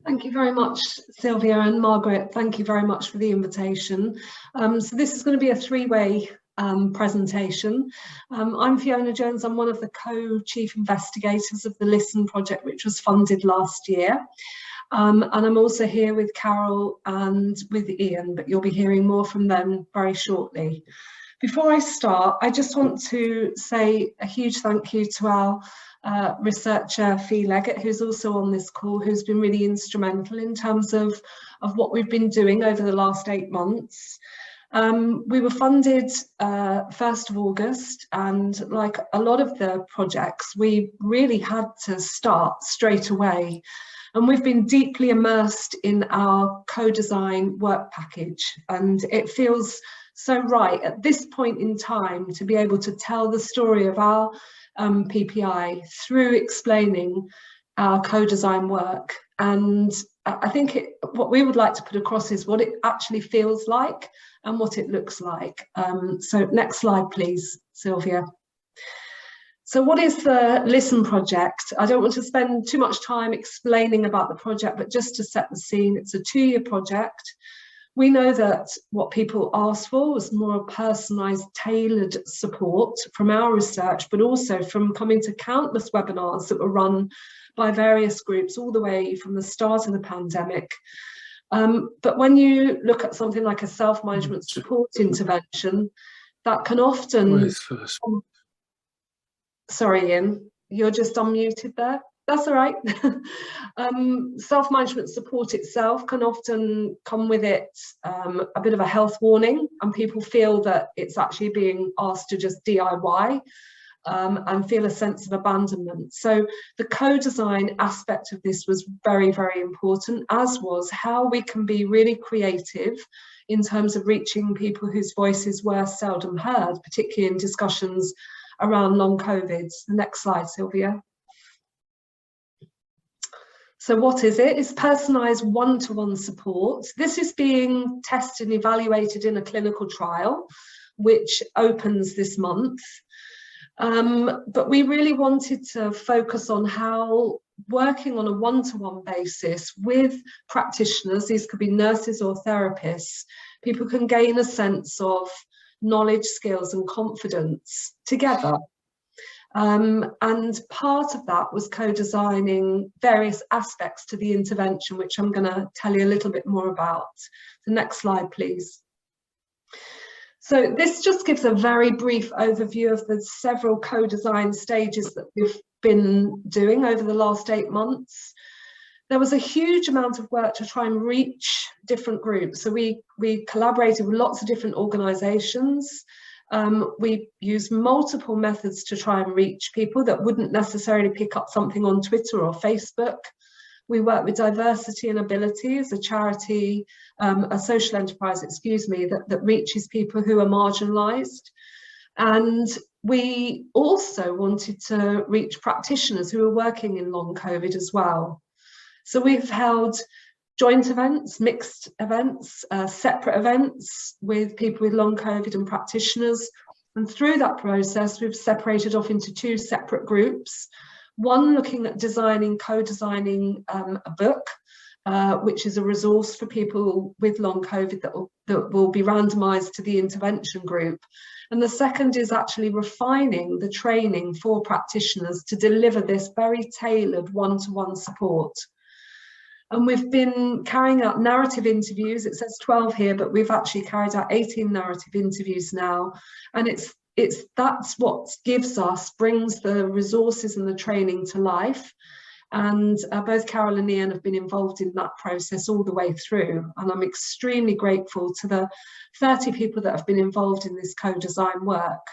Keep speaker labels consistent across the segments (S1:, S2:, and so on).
S1: Thank you very much, Sylvia, and Margaret. Thank you very much for the invitation. So this is going to be a three-way presentation. I'm Fiona Jones. I'm one of the co-chief investigators of the LISTEN project, which was funded last year. And I'm also here with Carol and with Ian, but you'll be hearing more from them very shortly. Before I start, I just want to say a huge thank you to our researcher Fee Leggett, who's also on this call, who's been really instrumental in terms of what we've been doing over the last 8 months. We were funded 1st of August, and like a lot of the projects, we really had to start straight away. And we've been deeply immersed in our co-design work package, and it feels so right at this point in time to be able to tell the story of our PPI through explaining our co-design work. And I think what we would like to put across is what it actually feels like and what it looks like. So next slide, please, Sylvia. So what is the LISTEN project? I don't want to spend too much time explaining about the project, but just to set the scene, it's a 2-year project. We know that what people asked for was more personalised, tailored support from our research, but also from coming to countless webinars that were run by various groups all the way from the start of the pandemic. But when you look at something like a self-management support intervention, that can often... Sorry, Ian, you're just unmuted there. That's all right. Self-management support itself can often come with it a bit of a health warning, and people feel that it's actually being asked to just DIY and feel a sense of abandonment. So the co-design aspect of this was very, very important, as was how we can be really creative in terms of reaching people whose voices were seldom heard, particularly in discussions around long COVID. The next slide, Sylvia. So what is it? It's personalised one-to-one support. This is being tested and evaluated in a clinical trial, which opens this month. But we really wanted to focus on how working on a one-to-one basis with practitioners, these could be nurses or therapists, people can gain a sense of knowledge, skills and confidence together. And part of that was co-designing various aspects to the intervention, which I'm going to tell you a little bit more about. The next slide, please. So this just gives a very brief overview of the several co-design stages that we've been doing over the last 8 months. There was a huge amount of work to try and reach different groups. So we collaborated with lots of different organisations. We used multiple methods to try and reach people that wouldn't necessarily pick up something on Twitter or Facebook. We worked with Diversity and Ability as a charity, a social enterprise, excuse me, that reaches people who are marginalised. And we also wanted to reach practitioners who are working in long COVID as well. So we've held joint events, mixed events, separate events with people with long COVID and practitioners. And through that process, we've separated off into 2 separate groups. One looking at co-designing a book, which is a resource for people with long COVID that will be randomised to the intervention group. And the second is actually refining the training for practitioners to deliver this very tailored one-to-one support. And we've been carrying out narrative interviews. It says 12 here, but we've actually carried out 18 narrative interviews now. And that's what brings the resources and the training to life. And both Carol and Ian have been involved in that process all the way through. And I'm extremely grateful to the 30 people that have been involved in this co-design work.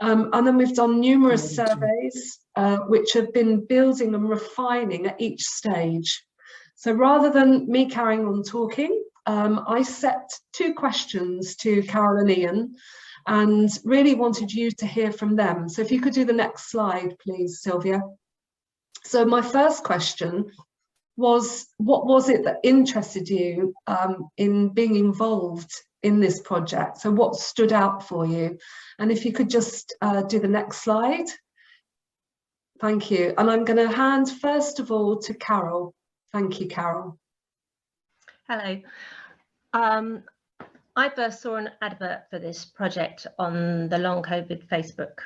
S1: And then we've done numerous surveys, which have been building and refining at each stage. So rather than me carrying on talking, I set 2 questions to Carol and Ian and really wanted you to hear from them. So if you could do the next slide, please, Sylvia. So my first question was, what was it that interested you in being involved in this project? So what stood out for you? And if you could just do the next slide. Thank you. And I'm going to hand first of all to Carol. Thank you, Carol.
S2: Hello. I first saw an advert for this project on the Long COVID Facebook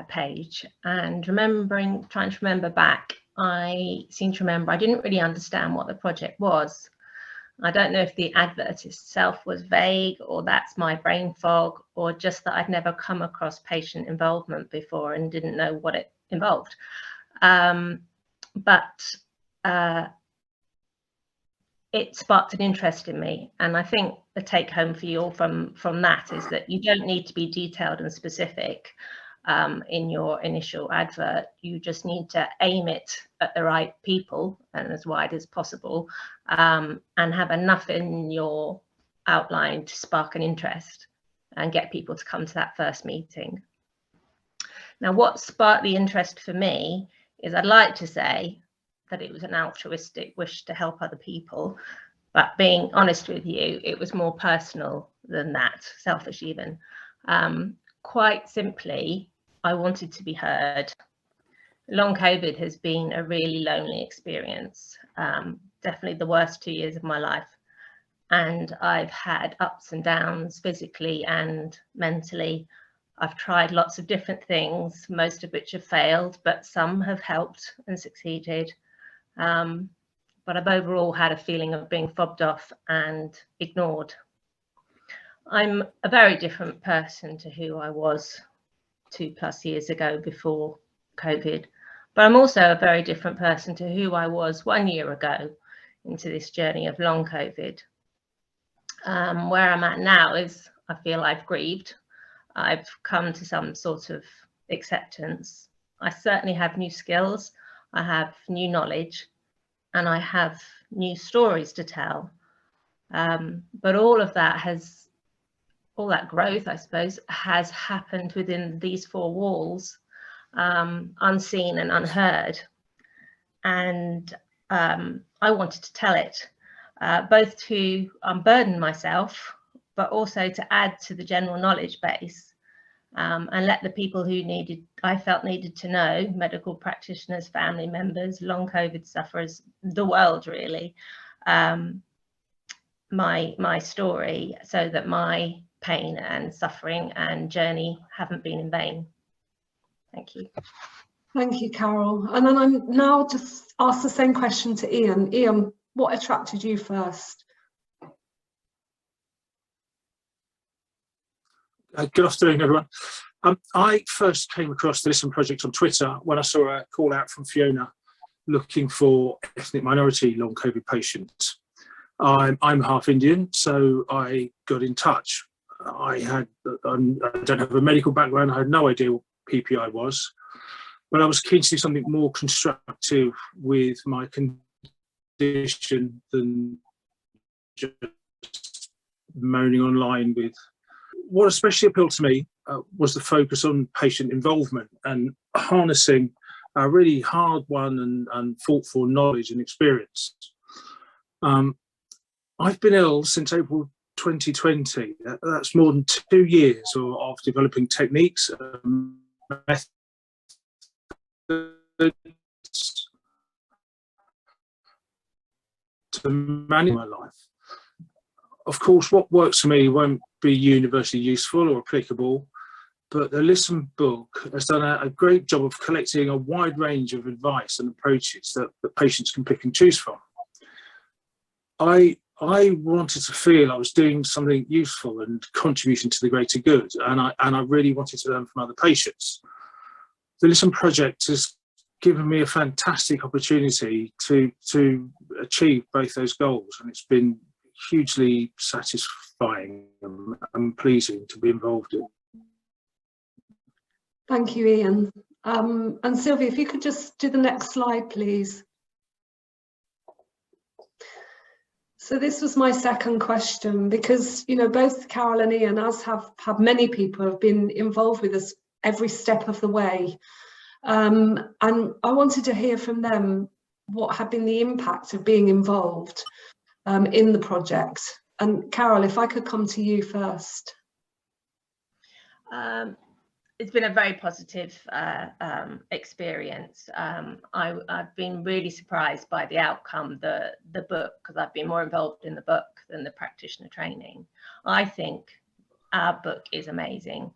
S2: page, and trying to remember back, I seem to remember I didn't really understand what the project was. I don't know if the advert itself was vague, or that's my brain fog, or just that I'd never come across patient involvement before and didn't know what it involved. It sparked an interest in me, and I think the take home for you all from that is that you don't need to be detailed and specific in your initial advert. You just need to aim it at the right people and as wide as possible, and have enough in your outline to spark an interest and get people to come to that first meeting. Now, what sparked the interest for me is, I'd like to say that it was an altruistic wish to help other people, but being honest with you, it was more personal than that, selfish even. Quite simply, I wanted to be heard. Long COVID has been a really lonely experience, definitely the worst 2 years of my life. And I've had ups and downs physically and mentally. I've tried lots of different things, most of which have failed, but some have helped and succeeded. But I've overall had a feeling of being fobbed off and ignored. I'm a very different person to who I was 2+ years ago before COVID, but I'm also a very different person to who I was 1 year ago into this journey of long COVID. Where I'm at now is I feel I've grieved. I've come to some sort of acceptance. I certainly have new skills. I have new knowledge, and I have new stories to tell. But all that growth, I suppose, has happened within these four walls, unseen and unheard. And I wanted to tell it, both to unburden myself, but also to add to the general knowledge base, and let the people who I felt needed to know, medical practitioners, family members, long COVID sufferers, the world really, my story, so that my pain and suffering and journey haven't been in vain. Thank you.
S1: Thank you, Carol. And then I'm now just ask the same question to Ian. Ian, what attracted you first?
S3: Good afternoon, everyone. I first came across the Listen project on Twitter when I saw a call out from Fiona looking for ethnic minority long COVID patients. I'm half Indian, so I got in touch. I don't have a medical background. I had no idea what PPI was, but I was keen to do something more constructive with my condition than just moaning online with. What especially appealed to me was the focus on patient involvement and harnessing a really hard-won and fought-for knowledge and experience. I've been ill since April 2020. That's more than 2 years of developing techniques, methods to manage my life. Of course, what works for me won't be universally useful or applicable, but the Listen book has done a great job of collecting a wide range of advice and approaches that patients can pick and choose from. I wanted to feel I was doing something useful and contributing to the greater good, and I really wanted to learn from other patients. The Listen project has given me a fantastic opportunity to achieve both those goals, and it's been hugely satisfying and pleasing to be involved in.
S1: Thank you, Ian. And Sylvia, if you could just do the next slide, please. So this was my second question, because, you know, both Carol and Ian, as have many people, have been involved with us every step of the way. And I wanted to hear from them what had been the impact of being involved in the project. And Carol, if I could come to you first.
S2: it's been a very positive experience. I've been really surprised by the outcome, the book, because I've been more involved in the book than the practitioner training. I think our book is amazing.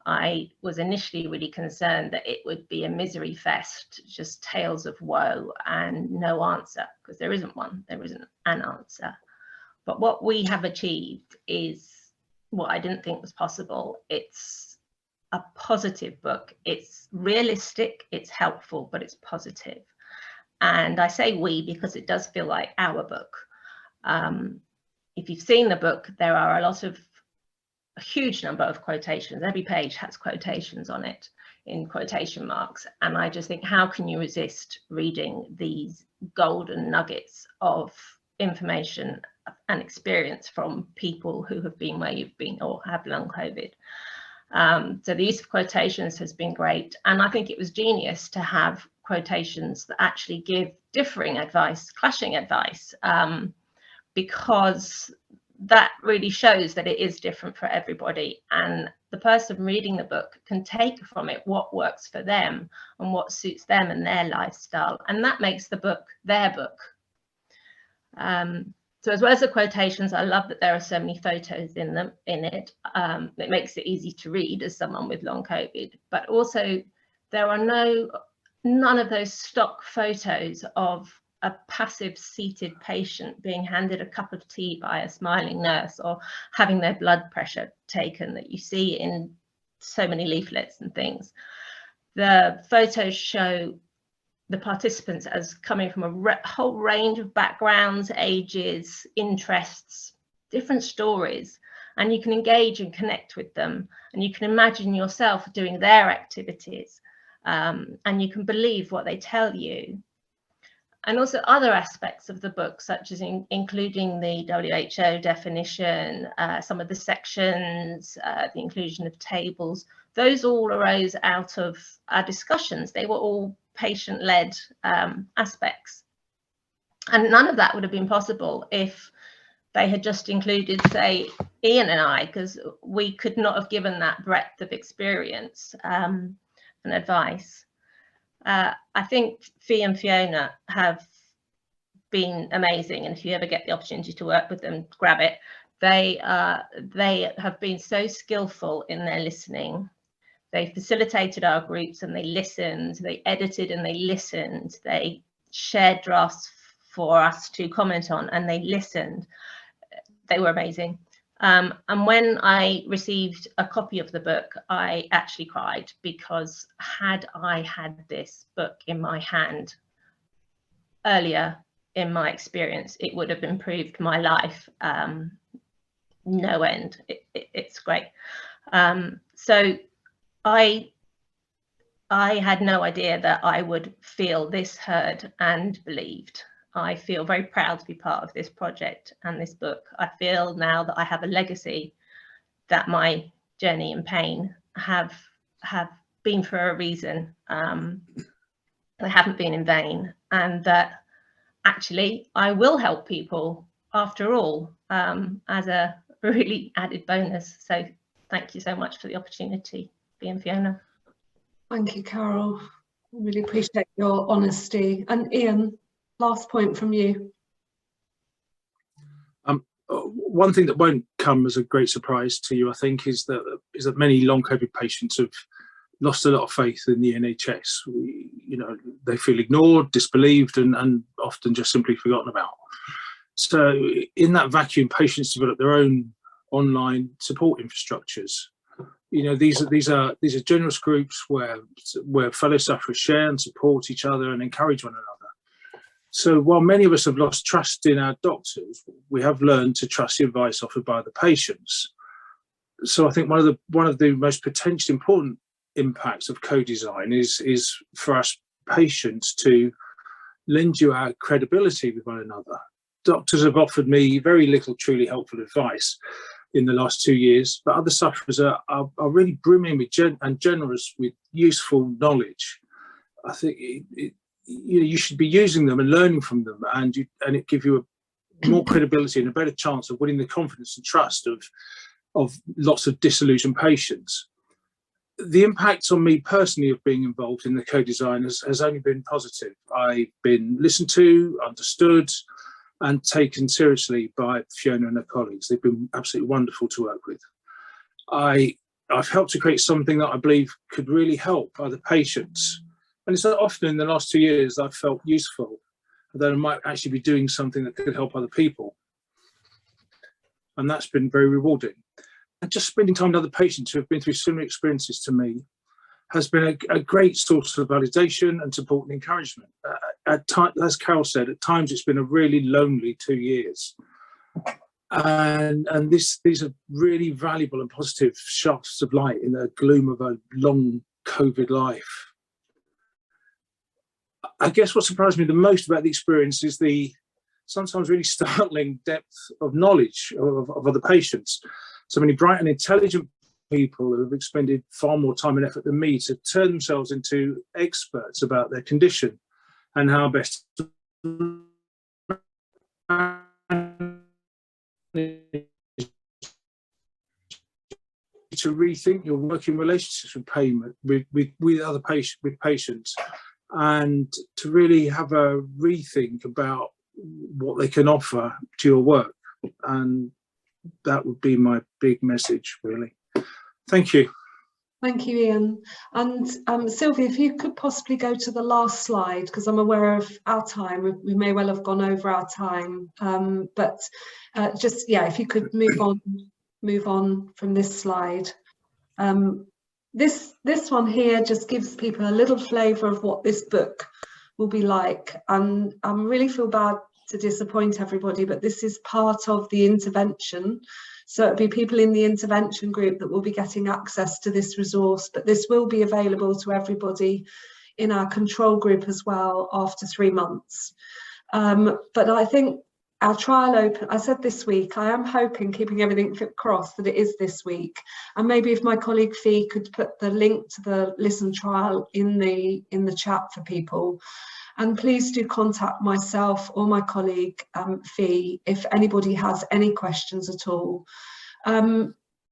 S2: I was initially really concerned that it would be a misery fest, just tales of woe and no answer, because there isn't one, there isn't an answer. But what we have achieved is what I didn't think was possible. It's a positive book. It's realistic, it's helpful, but it's positive. And I say we because it does feel like our book. If you've seen the book, there are a huge number of quotations. Every page has quotations on it in quotation marks. And I just think, how can you resist reading these golden nuggets of information and experience from people who have been where you've been or have long COVID? So the use of quotations has been great. And I think it was genius to have quotations that actually give differing advice, clashing advice, because that really shows that it is different for everybody. And the person reading the book can take from it what works for them and what suits them and their lifestyle. And that makes the book their book. So as well as the quotations, I love that there are so many photos in it. It makes it easy to read as someone with long COVID, but also there are none of those stock photos of a passive seated patient being handed a cup of tea by a smiling nurse or having their blood pressure taken that you see in so many leaflets and things. The photos show the participants as coming from a whole range of backgrounds, ages, interests, different stories, and you can engage and connect with them, and you can imagine yourself doing their activities, and you can believe what they tell you. And also other aspects of the book, such as including the WHO definition, some of the sections, the inclusion of tables, those all arose out of our discussions. They were all patient-led aspects. And none of that would have been possible if they had just included, say, Ian and I, because we could not have given that breadth of experience and advice. I think Fee and Fiona have been amazing, and if you ever get the opportunity to work with them, grab it. They have been so skillful in their listening. They facilitated our groups and they listened, they edited and they listened, they shared drafts for us to comment on and they listened. They were amazing. And when I received a copy of the book, I actually cried, because had I had this book in my hand earlier in my experience, it would have improved my life no end. It's great. So I had no idea that I would feel this heard and believed. I feel very proud to be part of this project and this book. I feel now that I have a legacy, that my journey and pain have been for a reason. They haven't been in vain, and that actually I will help people after all, as a really added bonus. So thank you so much for the opportunity, Fee and Fiona.
S1: Thank you, Carol. I really appreciate your honesty. And Ian, last point from you.
S3: One thing that won't come as a great surprise to you, I think, is that many long COVID patients have lost a lot of faith in the NHS. They feel ignored, disbelieved, and often just simply forgotten about. So in that vacuum, patients develop their own online support infrastructures. These are generous groups where fellow sufferers share and support each other and encourage one another. So while many of us have lost trust in our doctors, we have learned to trust the advice offered by the patients. So I think one of the most potentially important impacts of co-design is for us patients to lend you our credibility with one another. Doctors have offered me very little truly helpful advice in the last 2 years, but other sufferers are really brimming with and generous with useful knowledge. I think you should be using them and learning from them, and it give you more credibility and a better chance of winning the confidence and trust of lots of disillusioned patients. the impact on me personally of being involved in the co-design has only been positive. I've been listened to, understood, and taken seriously by Fiona and her colleagues. They've been absolutely wonderful to work with. I've helped to create something that I believe could really help other patients. And it's not often in the last 2 years I've felt useful, that I might actually be doing something that could help other people. And that's been very rewarding. And just spending time with other patients who have been through similar experiences to me has been a great source of validation and support and encouragement. At times, as Carol said, at times it's been a really lonely 2 years. And these are really valuable and positive shafts of light in the gloom of a long COVID life. I guess what surprised me the most about the experience is the sometimes really startling depth of knowledge of other patients. So many bright and intelligent people who have expended far more time and effort than me to turn themselves into experts about their condition and how best to rethink your working relationships with other patients, and to really have a rethink about what they can offer to your work. And that would be my big message, really. Thank you.
S1: Thank you, Ian. And Sylvia, if you could possibly go to the last slide, because I'm aware of our time. We may well have gone over our time, but just, yeah, if you could move on from this slide. This one here just gives people a little flavour of what this book will be like. And I really feel bad to disappoint everybody, but this is part of the intervention. So it'll be people in the intervention group that will be getting access to this resource, but this will be available to everybody in our control group as well after 3 months. But I think our trial open, I said this week, I am hoping, keeping everything crossed, that it is this week. And maybe if my colleague Fee could put the link to the Listen trial in the chat for people. And please do contact myself or my colleague Fee if anybody has any questions at all.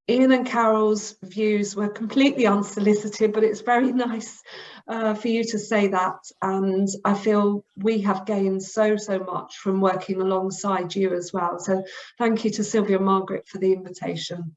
S1: Ian and Carol's views were completely unsolicited, but it's very nice for you to say that. And I feel we have gained so much from working alongside you as well. So thank you to Sylvia and Margaret for the invitation.